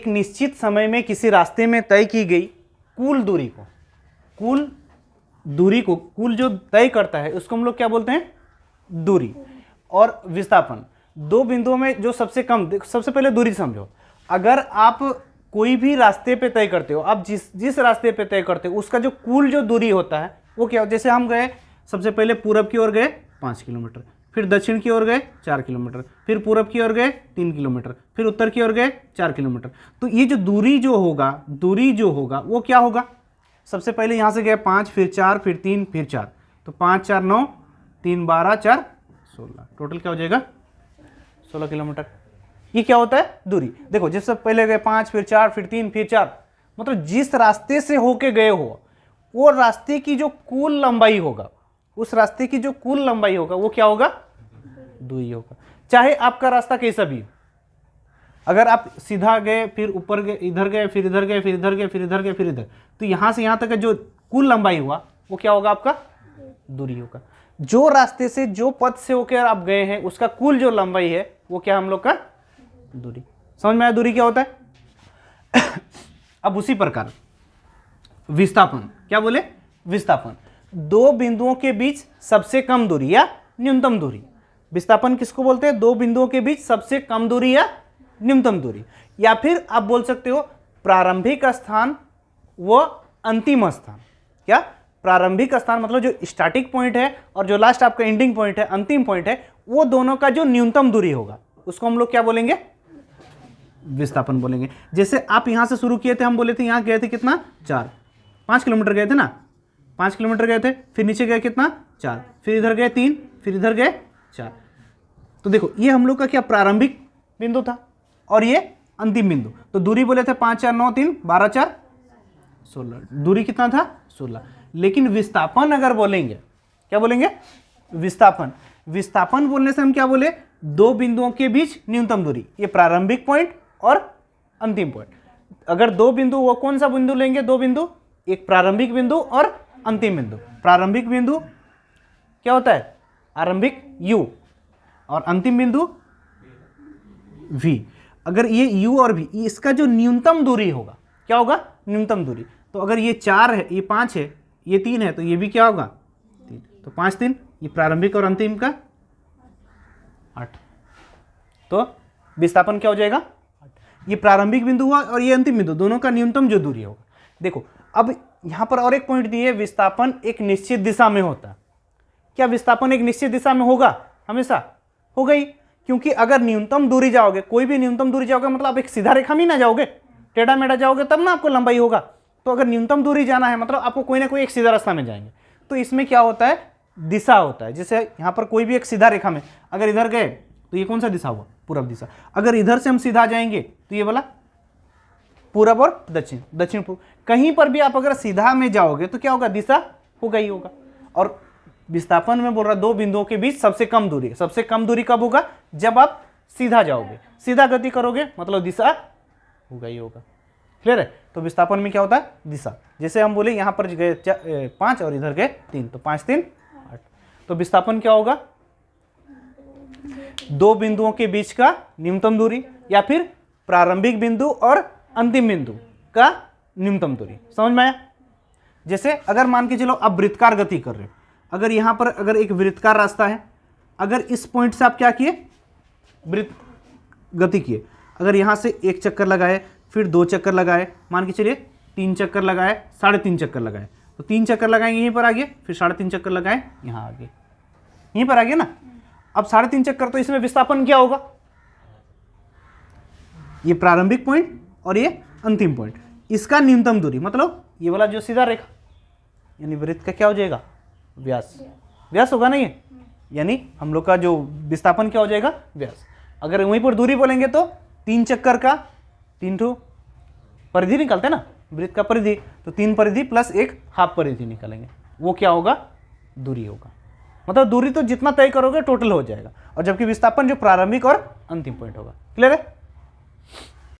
एक निश्चित समय में किसी रास्ते में तय की गई कुल दूरी को कुल जो तय करता है उसको हम लोग क्या बोलते हैं? दूरी। और विस्थापन, दो बिंदुओं में जो सबसे कम, सबसे पहले दूरी समझो। अगर आप कोई भी रास्ते पे तय करते हो, आप जिस रास्ते पे तय करते हो उसका जो कुल जो दूरी होता है वो क्या हो, जैसे हम गए सबसे पहले पूरब की ओर गए 5 किलोमीटर, फिर दक्षिण की ओर गए 4 किलोमीटर, फिर पूरब की ओर गए 3 किलोमीटर, फिर उत्तर की ओर गए 4 किलोमीटर। तो ये जो दूरी जो होगा वो क्या होगा? सबसे पहले यहाँ से गए 5, फिर 4, फिर 3, फिर 4, तो 5 4 9, 3 12, 4 16, टोटल क्या हो जाएगा? 16 किलोमीटर। ये क्या होता है? दूरी। देखो जिससे पहले गए 5, फिर 4, फिर 3, फिर 4, मतलब जिस रास्ते से होके गए हो वो रास्ते की जो कुल लंबाई होगा, उस रास्ते की जो कुल लंबाई होगा वो क्या होगा? दूरी होगा। चाहे आपका रास्ता कैसा भी हो, अगर आप सीधा गए, फिर ऊपर गए, इधर गए, फिर इधर गए, फिर इधर गए, फिर इधर गए, फिर इधर, तो यहां से यहां तक का जो कुल लंबाई हुआ वो क्या होगा? आपका दूरी होगा। जो रास्ते से, जो पथ से होकर आप गए हैं उसका कुल जो लंबाई है वो क्या हम लोग का? दूरी। समझ में आया दूरी क्या होता है? अब उसी प्रकार विस्थापन, क्या बोले? विस्थापन, दो बिंदुओं के बीच सबसे कम दूरी या न्यूनतम दूरी। विस्थापन किसको बोलते हैं? दो बिंदुओं के बीच सबसे कम दूरी या न्यूनतम दूरी। या फिर आप बोल सकते हो प्रारंभिक स्थान व अंतिम स्थान। क्या? प्रारंभिक स्थान मतलब जो स्टार्टिंग पॉइंट है और जो लास्ट आपका एंडिंग पॉइंट है, अंतिम पॉइंट है, वो दोनों का जो न्यूनतम दूरी होगा उसको हम लोग क्या बोलेंगे? विस्थापन बोलेंगे। जैसे आप यहां से शुरू किए थे, हम बोले थे यहां गए थे कितना? 5 किलोमीटर गए थे ना, 5 किलोमीटर गए थे, फिर नीचे गए कितना? 4, फिर इधर गए 3, फिर इधर गए 4। तो देखो ये हम लोग का क्या प्रारंभिक बिंदु था और ये अंतिम बिंदु। तो दूरी बोले थे 5 4 9 3 12 4 16, दूरी कितना था? 16। लेकिन विस्थापन अगर बोलेंगे, क्या बोलेंगे? विस्थापन बोलने से हम क्या बोले? दो बिंदुओं के बीच न्यूनतम दूरी, ये प्रारंभिक पॉइंट और अंतिम पॉइंट। अगर दो बिंदु, वो कौन सा बिंदु लेंगे? दो बिंदु, एक प्रारंभिक बिंदु और अंतिम बिंदु। प्रारंभिक बिंदु क्या होता है? आरंभिक U, और अंतिम बिंदु V। अगर ये U और V, इसका जो न्यूनतम दूरी होगा क्या होगा? न्यूनतम दूरी। तो अगर ये 4 है, ये 5 है, ये 3 है, तो ये भी क्या होगा? 3। तो 5 3, ये प्रारंभिक और अंतिम का 8। तो विस्थापन क्या हो जाएगा? 8। ये प्रारंभिक बिंदु हुआ और ये अंतिम बिंदु, दोनों का न्यूनतम जो दूरी होगा। देखो अब यहां पर और एक पॉइंट दिए, विस्थापन एक निश्चित दिशा में होता है। क्या विस्थापन एक निश्चित दिशा में होगा? हमेशा होगा ही, क्योंकि अगर न्यूनतम दूरी जाओगे, कोई भी न्यूनतम दूरी जाओगे मतलब आप एक सीधा रेखा में ना जाओगे, टेढ़ा मेढ़ा जाओगे तब ना आपको लंबाई होगा। तो अगर न्यूनतम दूरी जाना है मतलब आपको कोई ना कोई एक सीधा रास्ता में जाएंगे। तो इसमें क्या होता है? दिशा होता है। जैसे यहाँ पर कोई भी एक सीधा रेखा में अगर इधर गए तो ये कौन सा दिशा हुआ? पूरब दिशा। अगर इधर से हम सीधा जाएंगे तो ये वाला पूरब और दक्षिण, दक्षिण पूर्व। कहीं पर भी आप अगर सीधा में जाओगे तो क्या होगा? दिशा होगा ही होगा। और विस्थापन में बोल रहा दो बिंदुओं के बीच सबसे कम दूरी। सबसे कम दूरी कब होगा? जब आप सीधा जाओगे, सीधा गति करोगे मतलब दिशा होगा ही होगा। क्लियर है? तो विस्थापन में क्या होता है? दिशा। जैसे हम बोले यहाँ पर गए 5 और इधर गए 3, तो 5 3 8। तो विस्थापन क्या होगा? दो बिंदुओं के बीच का न्यूनतम दूरी या फिर प्रारंभिक बिंदु और अंतिम बिंदु का न्यूनतम दूरी। समझ में आया? जैसे अगर मान के चलो आप वृत्तकार गति कर रहे हो, अगर यहां पर अगर एक वृत्तकार रास्ता है, अगर इस पॉइंट से आप क्या किए? वृत्त गति किए। अगर यहां से एक चक्कर लगाए, फिर 2 चक्कर लगाए, मान के चलिए 3 चक्कर लगाए, 3.5 चक्कर लगाए, तो 3 चक्कर लगाएंगे यहीं पर आ गए, फिर 3.5 चक्कर लगाए यहाँ आ गए, यहीं पर आ गया ना। अब 3.5 चक्कर, तो इसमें विस्थापन क्या होगा? ये प्रारंभिक पॉइंट और ये अंतिम पॉइंट, इसका न्यूनतम दूरी मतलब ये वाला जो सीधा रेखा यानी वृत्त का क्या हो जाएगा? व्यास। व्यास होगा ना ये, यानी हम लोग का जो विस्थापन क्या हो जाएगा? व्यास। अगर वहीं पर दूरी बोलेंगे तो 3 चक्कर का 3 ठो परिधि निकालते हैं ना, वृत्त का परिधि, तो 3 परिधि प्लस 1 हाफ परिधि निकालेंगे, वो क्या होगा? दूरी होगा। मतलब दूरी तो जितना तय करोगे टोटल हो जाएगा, और जबकि विस्थापन जो प्रारंभिक और अंतिम पॉइंट होगा। क्लियर है?